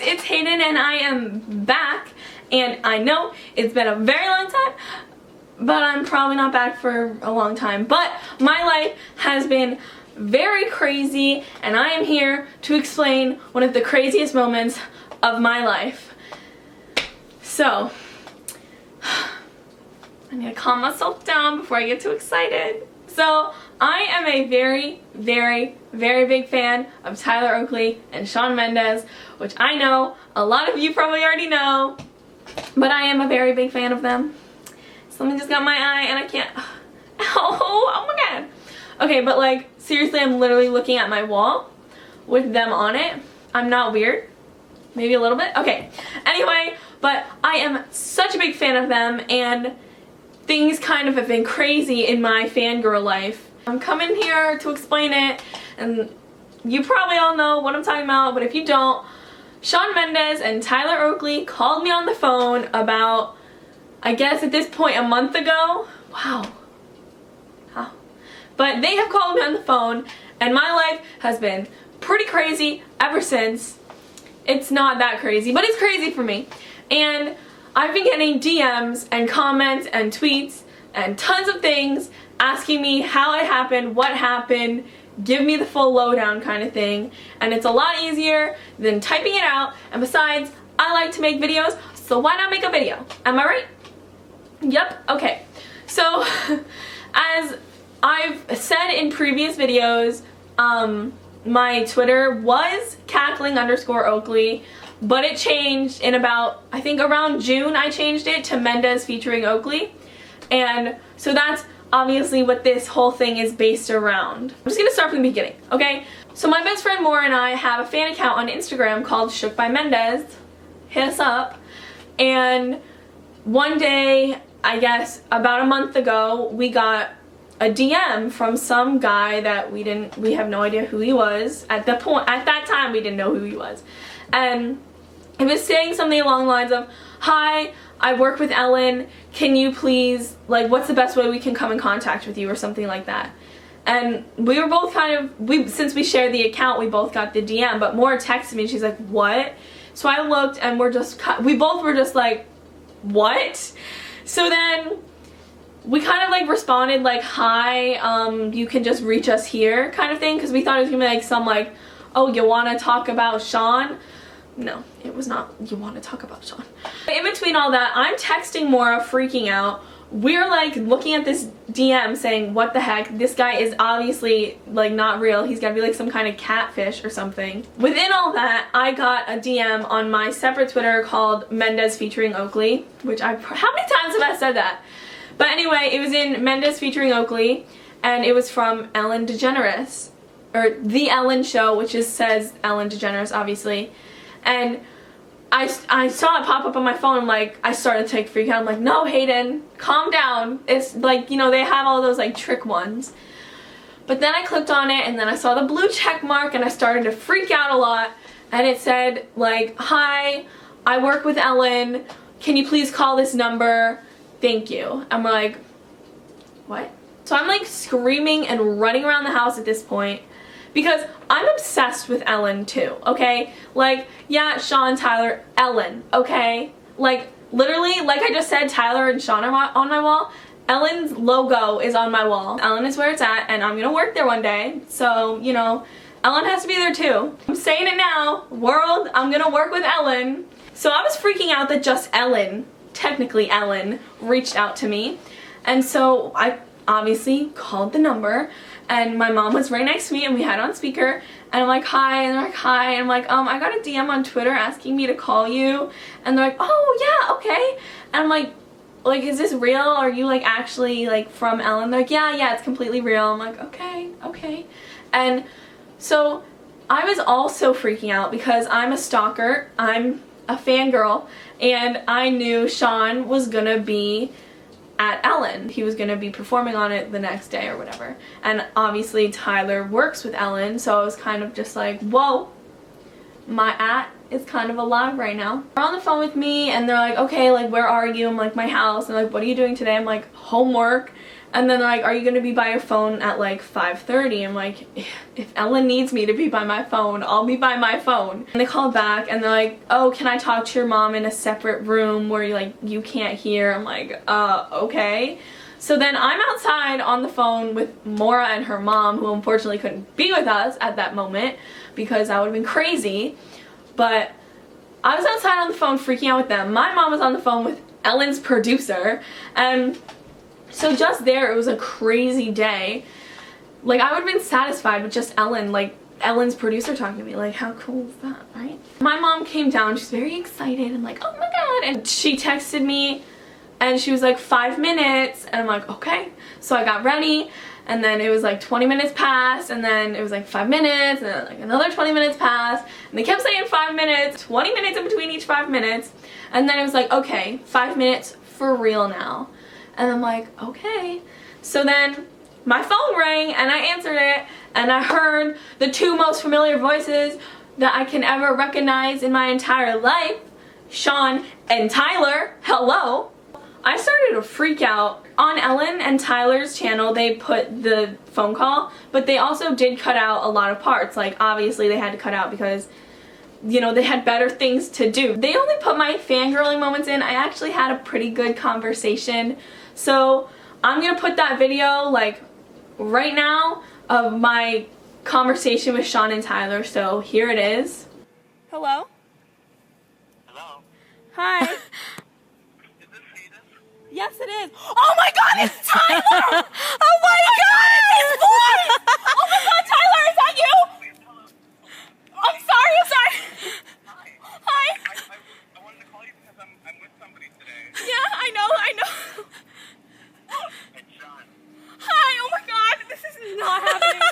it's Hayden and I am back, and I know it's been a very long time, but I'm probably not back for a long time. But my life has been very crazy, and I am here to explain one of the craziest moments of my life. So, I need to calm myself down before I get too excited. So, I am a very big fan of Tyler Oakley and Shawn Mendes, which I know a lot of you probably already know, but I am a very big fan of them. Something just got my eye and I can't, oh my god. Okay, but like, seriously, I'm literally looking at my wall with them on it. I'm not weird. Maybe a little bit? Okay. Anyway, but I am such a big fan of them, and things kind of have been crazy in my fangirl life. I'm coming here to explain it, and you probably all know what I'm talking about, but if you don't, Shawn Mendes and Tyler Oakley called me on the phone about, I guess at this point, a month ago. Wow. Huh. But they have called me on the phone, and my life has been pretty crazy ever since. It's not that crazy, but it's crazy for me. And I've been getting DMs and comments and tweets and tons of things asking me how it happened, what happened, give me the full lowdown kind of thing. And it's a lot easier than typing it out. And besides, I like to make videos, so why not make a video? Am I right? Yep. Okay. So, as I've said in previous videos, my Twitter was cackling_Oakley, but it changed in about, I think around June I changed it to Mendes featuring Oakley. And so that's obviously what this whole thing is based around. I'm just gonna start from the beginning, okay? So my best friend Maura and I have a fan account on Instagram called Shook by Mendes. Hit us up. And one day, I guess about a month ago, we got a DM from some guy that we have no idea who he was. At that time we didn't know who he was. And he was saying something along the lines of, "Hi, I work with Ellen, can you please, like, what's the best way we can come in contact with you," or something like that. And we were both kind of, since we shared the account, we both got the DM, but Maura texted me and she's like, "What?" So I looked and we both were just like, "What?" So then we kind of like responded like, "Hi, you can just reach us here," kind of thing, because we thought it was gonna be like some like, "Oh, you want to talk about Shawn?" No, it was not, "You want to talk about Shawn." In between all that, I'm texting Maura, freaking out. We're like looking at this DM saying, "What the heck? This guy is obviously like not real. He's gotta be like some kind of catfish or something." Within all that, I got a DM on my separate Twitter called Mendes featuring Oakley, which how many times have I said that? But anyway, it was in Mendes featuring Oakley, and it was from Ellen DeGeneres, or The Ellen Show, which says Ellen DeGeneres, obviously. And I saw it pop up on my phone, like, I started to freak out. I'm like, "No, Hayden, calm down." It's like, you know, they have all those like trick ones. But then I clicked on it, and then I saw the blue check mark, and I started to freak out a lot. And it said like, "Hi, I work with Ellen. Can you please call this number? Thank you." And we're like, "What?" So I'm like screaming and running around the house at this point, because I'm obsessed with Ellen too, okay? Like, yeah, Shawn, Tyler, Ellen, okay? Like, literally, like I just said, Tyler and Shawn are on my wall. Ellen's logo is on my wall. Ellen is where it's at, and I'm gonna work there one day. So, you know, Ellen has to be there too. I'm saying it now, world, I'm gonna work with Ellen. So I was freaking out that just Ellen, technically Ellen, reached out to me. And so I obviously called the number, and my mom was right next to me, and we had it on speaker, and I'm like, "Hi," and they're like, "Hi," and I'm like, "I got a DM on Twitter asking me to call you," and they're like, "Oh yeah, okay," and I'm like, "Is this real? Are you like actually like from Ellen?" They're like, yeah, it's completely real." I'm like, okay. And so I was also freaking out because I'm a stalker, I'm a fangirl, and I knew Shawn was gonna be at Ellen. He was gonna be performing on it the next day or whatever. And obviously Tyler works with Ellen, so I was kind of just like, whoa, my is kind of alive right now. They're on the phone with me and they're like, okay, like where are you? I'm like, my house. And like, what are you doing today? I'm like, homework. And then they're like, are you going to be by your phone at like 5:30? I'm like, if Ellen needs me to be by my phone, I'll be by my phone. And they call back and they're like, oh, can I talk to your mom in a separate room where you can't hear? I'm like, okay. So then I'm outside on the phone with Maura and her mom, who unfortunately couldn't be with us at that moment because that would have been crazy. But I was outside on the phone freaking out with them. My mom was on the phone with Ellen's producer, and so just there, it was a crazy day. Like, I would have been satisfied with just Ellen, like, Ellen's producer talking to me. Like, how cool is that, right? My mom came down, she's very excited. I'm like, oh my god. And she texted me, and she was like, 5 minutes. And I'm like, okay. So I got ready, and then it was like 20 minutes passed, and then it was like 5 minutes, and then like another 20 minutes passed. And they kept saying 5 minutes, 20 minutes in between each 5 minutes. And then it was like, okay, 5 minutes for real now. And I'm like, okay. So then my phone rang and I answered it and I heard the two most familiar voices that I can ever recognize in my entire life, Shawn and Tyler. Hello. I started to freak out. On Ellen and Tyler's channel, they put the phone call, but they also did cut out a lot of parts. Like, obviously they had to cut out because, you know, they had better things to do. They only put my fangirling moments in. I actually had a pretty good conversation. So I'm gonna put that video like right now of my conversation with Shawn and Tyler. So here it is. Hello? Hello? Hi. Is this Mendes? Yes, it is. Oh my god, it's Tyler! Oh my god, it's his voice! Oh my god, Tyler, is that you? I'm sorry, I'm sorry. Hi. I wanted to call you because I'm with somebody today. Yeah, I know. It's Shawn. Hi, oh my god, this is not happening.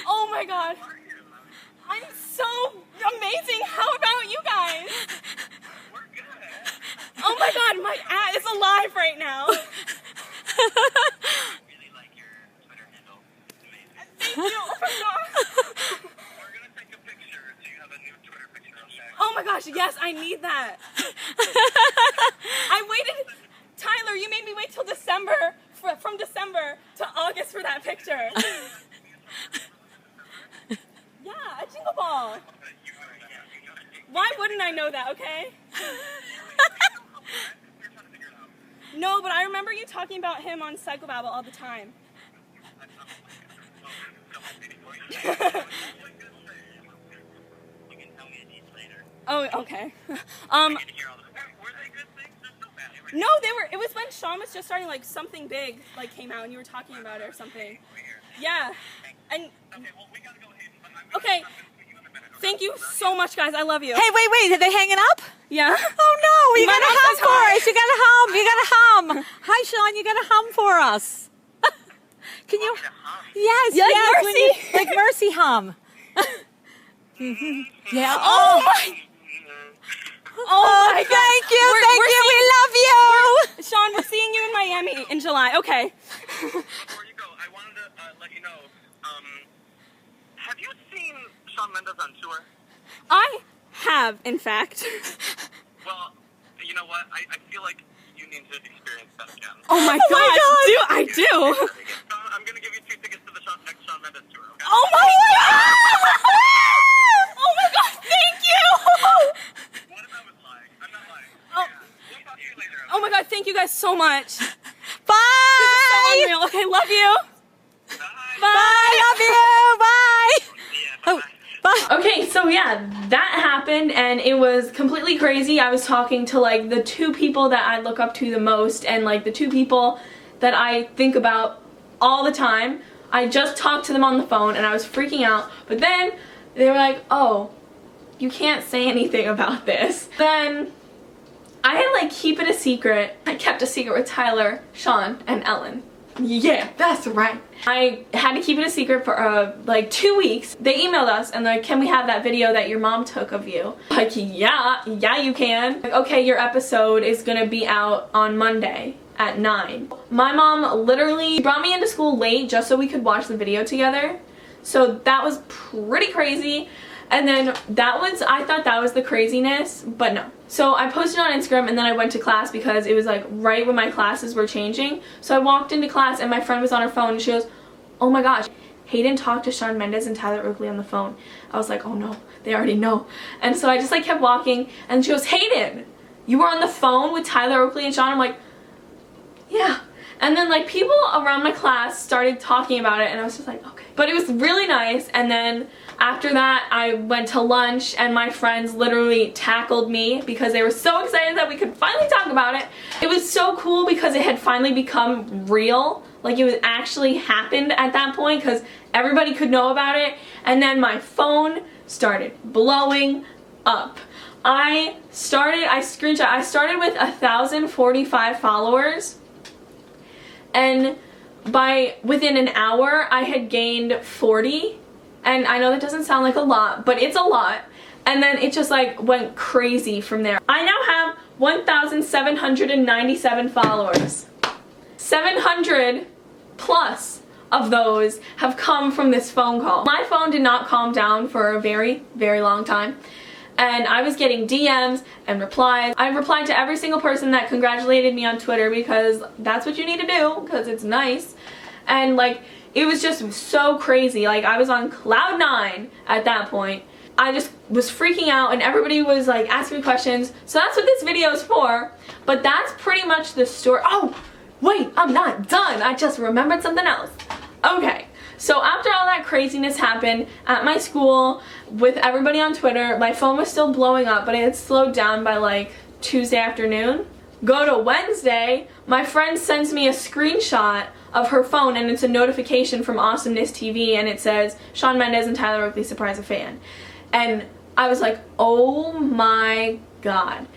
Oh my god. How are you? I'm so amazing. How about you guys? We're good. Oh my god, my ad is alive right now. I really like your Twitter handle. It's amazing. Thank you. Oh my god. We're going to take a picture so you have a new Twitter picture, okay? Oh my gosh, yes, I need that. I waited. Tyler, you made me wait till December, from December to August for that picture. Yeah, a jingle ball. Why wouldn't I know that, okay? No, but I remember you talking about him on Psychobabble all the time. Oh, okay. No, it was when Shawn was just starting, like, something big, like, came out and you were talking about it or something. Yeah. And, okay. Thank you so much, guys. I love you. Hey, wait, are they hanging up? Yeah. Oh no, you My gotta mom hum says for hi. us. You gotta hum. Hi, Shawn, you gotta hum for us. Can you? Yes, Yeah, like yes. Mercy. Like Mercy hum. Yeah. Oh my. Oh my God. Thank you, We're we love you. Shawn, we're seeing you in Miami in July. Okay. Before you go, I wanted to let you know, have you seen Shawn Mendes on tour? I have, in fact. Well, you know what? I feel like you need to experience that again. Oh my Oh my God. God. I do. I'm going to give you 2 tickets to the next Shawn Mendes tour, okay? Oh my God. Oh my God. Thank you. What if I was lying? I'm not lying. Oh. We'll talk to you later. Oh my God. Thank you guys so much. Bye. So unreal. Okay, love you. Bye. Bye. Love you. Bye. Yeah, bye-bye. Bye. Okay, so yeah, that happened and it was completely crazy. I was talking to like the 2 people that I look up to the most and like the 2 people that I think about all the time. I just talked to them on the phone and I was freaking out, but then they were like, oh, you can't say anything about this. Then I had like keep it a secret. I kept a secret with Tyler, Shawn, and Ellen. Yeah, that's right. I had to keep it a secret for like 2 weeks. They emailed us and they're like, can we have that video that your mom took of you? Like, yeah you can. Like, okay, your episode is gonna be out on Monday at 9. My mom literally brought me into school late just so we could watch the video together. So that was pretty crazy. And then I thought that was the craziness, but no. So I posted on Instagram and then I went to class because it was like right when my classes were changing. So I walked into class and my friend was on her phone and she goes, oh my gosh, Hayden talked to Shawn Mendes and Tyler Oakley on the phone. I was like, oh no, they already know. And so I just like kept walking and she goes, Hayden, you were on the phone with Tyler Oakley and Shawn? I'm like, yeah. And then like people around my class started talking about it and I was just like, okay. But it was really nice. And then after that I went to lunch and my friends literally tackled me because they were so excited that we could finally talk about it. It was so cool because it had finally become real. Like it was actually happened at that point because everybody could know about it. And then my phone started blowing up. I started with 1,045 followers. And within an hour, I had gained 40. And I know that doesn't sound like a lot, but it's a lot. And then it just like went crazy from there. I now have 1,797 followers. 700 plus of those have come from this phone call. My phone did not calm down for a very, very long time. And I was getting DMs and replies. I replied to every single person that congratulated me on Twitter because that's what you need to do because it's nice. And like, it was just so crazy. Like, I was on cloud 9 at that point. I just was freaking out and everybody was like asking me questions. So that's what this video is for. But that's pretty much the story. Oh, wait, I'm not done. I just remembered something else. Okay. So after all that craziness happened at my school with everybody on Twitter, my phone was still blowing up, but it had slowed down by like Tuesday afternoon. Go to Wednesday, my friend sends me a screenshot of her phone and it's a notification from Awesomeness TV and it says, Shawn Mendes and Tyler Oakley surprise a fan. And I was like, oh my god.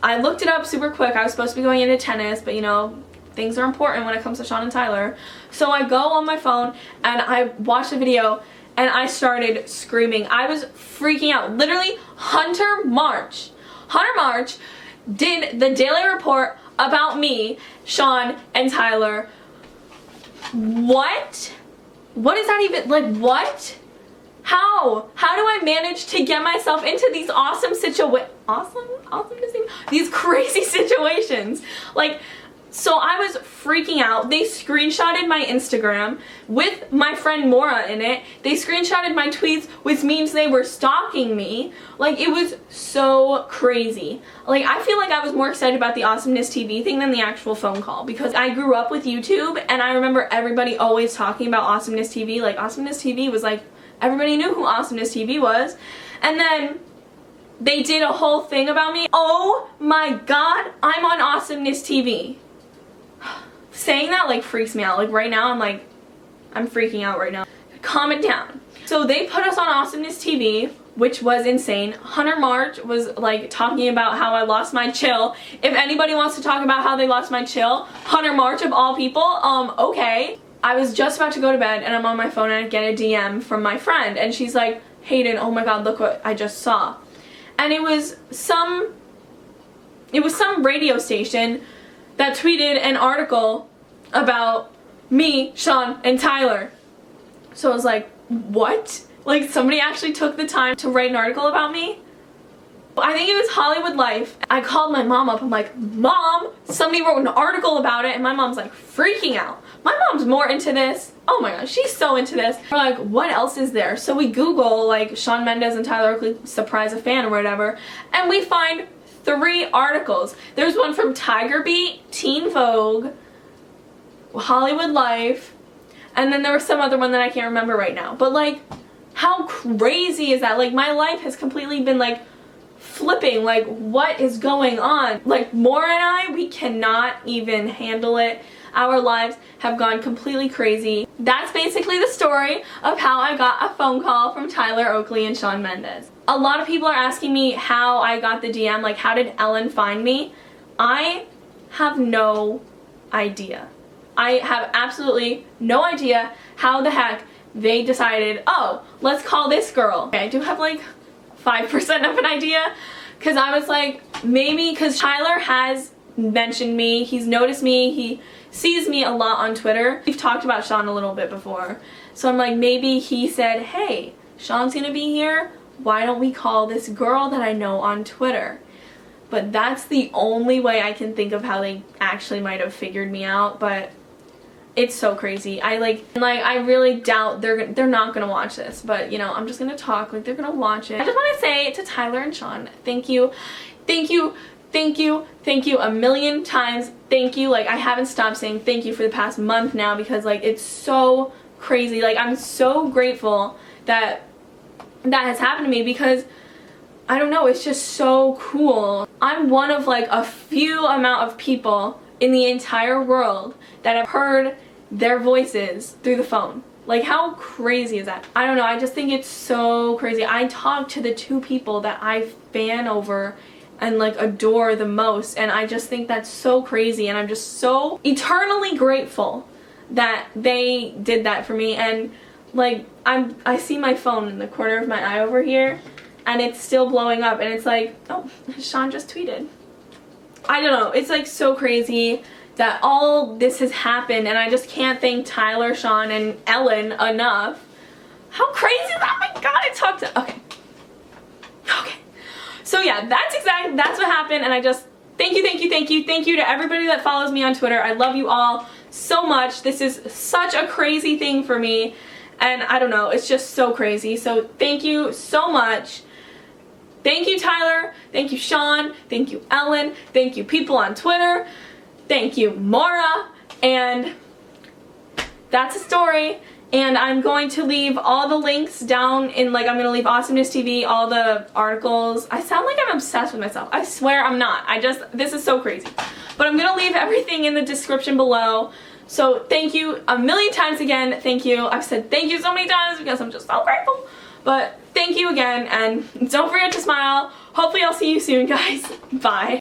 I looked it up super quick. I was supposed to be going into tennis, but you know, things are important when it comes to Shawn and Tyler. So I go on my phone and I watch the video and I started screaming. I was freaking out. Literally, Hunter March did the daily report about me, Shawn, and Tyler. What? What is that even, like, what? How do I manage to get myself into these these crazy situations? Like, so I was freaking out. They screenshotted my Instagram with my friend Maura in it. They screenshotted my tweets, which means they were stalking me. Like, it was so crazy. Like, I feel like I was more excited about the Awesomeness TV thing than the actual phone call because I grew up with YouTube and I remember everybody always talking about Awesomeness TV. Like, Awesomeness TV was like, everybody knew who Awesomeness TV was. And then they did a whole thing about me. Oh my god, I'm on Awesomeness TV. Saying that like freaks me out. Like right now I'm freaking out right now. Calm it down. So they put us on Awesomeness TV, which was insane. Hunter March was like talking about how I lost my chill. If anybody wants to talk about how they lost my chill, Hunter March of all people, okay. I was just about to go to bed and I'm on my phone and I get a DM from my friend and she's like, Hayden, oh my god, look what I just saw. And it was some radio station that tweeted an article about me, Shawn, and Tyler. So I was like, what? Like, somebody actually took the time to write an article about me? I think it was Hollywood Life. I called my mom up. I'm like, Mom, somebody wrote an article about it. And my mom's like freaking out. My mom's more into this. Oh my gosh, she's so into this. We're like, what else is there? So we Google like Shawn Mendes and Tyler Oakley surprise a fan or whatever. And we find 3 articles. There's one from Tiger Beat, Teen Vogue, Hollywood Life, and then there was some other one that I can't remember right now. But like, how crazy is that? Like, my life has completely been like flipping. Like, what is going on? Like, Maura and I, we cannot even handle it. Our lives have gone completely crazy. That's basically the story of how I got a phone call from Tyler Oakley and Shawn Mendes. A lot of people are asking me how I got the DM, like how did Ellen find me? I have no idea. I have absolutely no idea how the heck they decided, oh, let's call this girl. Okay, I do have like 5% of an idea because I was like, maybe because Tyler has mentioned me, he's noticed me, he sees me a lot on Twitter. We've talked about Shawn a little bit before. So I'm like, maybe he said, hey, Shawn's gonna be here, why don't we call this girl that I know on Twitter? But that's the only way I can think of how they actually might have figured me out, but it's so crazy. I really doubt they're not gonna watch this, but you know, I'm just gonna talk like they're gonna watch it. I just want to say to Tyler and Shawn, thank you, thank you, thank you, thank you a million times. Thank you. Like, I haven't stopped saying thank you for the past month now, because like it's so crazy. Like, I'm so grateful that that has happened to me, because I don't know, it's just so cool. I'm one of like a few amount of people in the entire world that have heard their voices through the phone. Like, how crazy is that? I don't know, I just think it's so crazy. I talk to the two people that I fan over and like adore the most, and I just think that's so crazy, and I'm just so eternally grateful that they did that for me. And like, I see my phone in the corner of my eye over here, and it's still blowing up, and it's like, oh, Shawn just tweeted. I don't know, it's like so crazy that all this has happened, and I just can't thank Tyler, Shawn, and Ellen enough. How crazy is that? Oh my god, I talked to, okay. So yeah, that's what happened, and I just, thank you to everybody that follows me on Twitter. I love you all so much. This is such a crazy thing for me, and I don't know, it's just so crazy. So thank you so much. Thank you, Tyler. Thank you, Shawn. Thank you, Ellen. Thank you, people on Twitter. Thank you, Maura. And that's a story. And I'm going to leave all the links down in, like, I'm going to leave Awesomeness TV, all the articles. I sound like I'm obsessed with myself. I swear I'm not. This is so crazy. But I'm going to leave everything in the description below. So thank you a million times again. Thank you. I've said thank you so many times because I'm just so grateful. But thank you again, and don't forget to smile. Hopefully I'll see you soon, guys. Bye.